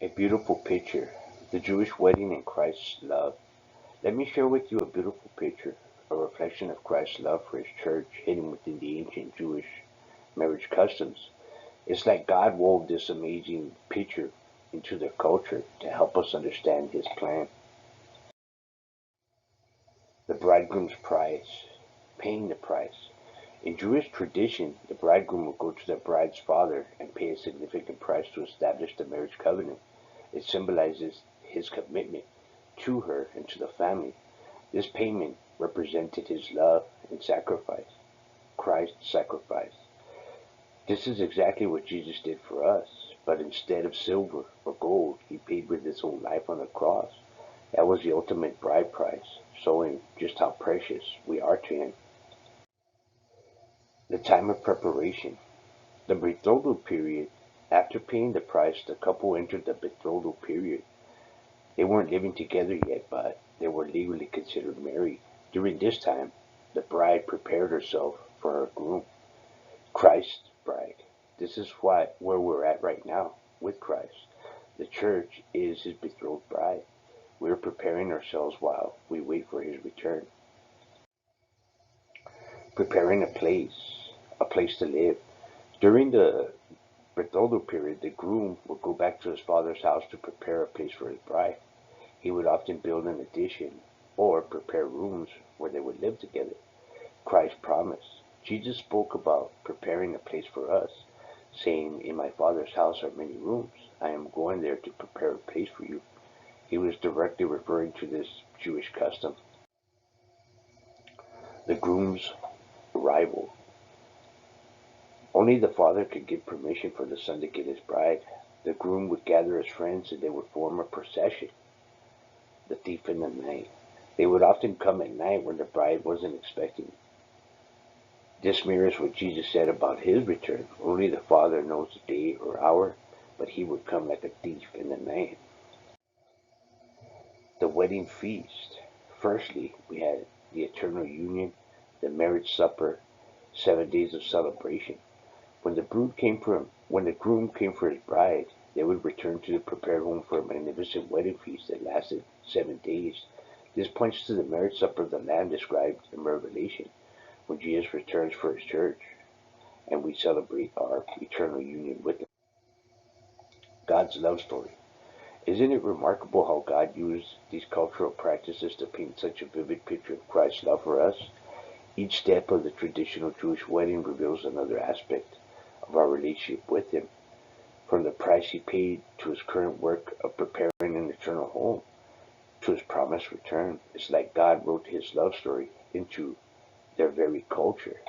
A beautiful picture, the Jewish wedding and Christ's love. Let me share with you a beautiful picture, a reflection of Christ's love for his church hidden within the ancient Jewish marriage customs. It's like God wove this amazing picture into their culture to help us understand his plan. The bridegroom's price, paying the price. In Jewish tradition, the bridegroom would go to the bride's father and pay a significant price to establish the marriage covenant. It symbolizes his commitment to her and to the family. This payment represented his love and sacrifice, Christ's sacrifice. This is exactly what Jesus did for us, but instead of silver or gold, he paid with his own life on the cross. That was the ultimate bride price, showing just how precious we are to him. The time of preparation. The betrothal period. After paying the price, the couple entered the betrothal period. They weren't living together yet, but they were legally considered married. During this time, the bride prepared herself for her groom, Christ's bride. This is where we're at right now with Christ. The church is his betrothed bride. We're preparing ourselves while we wait for his return. Preparing a place to live. During the betrothal period, the groom would go back to his father's house to prepare a place for his bride. He would often build an addition or prepare rooms where they would live together. Christ promised. Jesus spoke about preparing a place for us, saying, "In my Father's house are many rooms. I am going there to prepare a place for you." He was directly referring to this Jewish custom. The groom's arrival. Only the father could give permission for the son to get his bride. The groom would gather his friends and they would form a procession. The thief in the night. They would often come at night when the bride wasn't expecting. This mirrors what Jesus said about his return. Only the Father knows the day or hour, but he would come like a thief in the night. The wedding feast. Firstly, we had the eternal union, the marriage supper, 7 days of celebration. When the groom came for his bride, they would return to the prepared home for a magnificent wedding feast that lasted 7 days. This points to the marriage supper of the Lamb described in Revelation, when Jesus returns for his church, and we celebrate our eternal union with him. God's love story. Isn't it remarkable how God used these cultural practices to paint such a vivid picture of Christ's love for us? Each step of the traditional Jewish wedding reveals another aspect of our relationship with him, from the price he paid to his current work of preparing an eternal home to his promised return. It's like God wrote his love story into their very culture.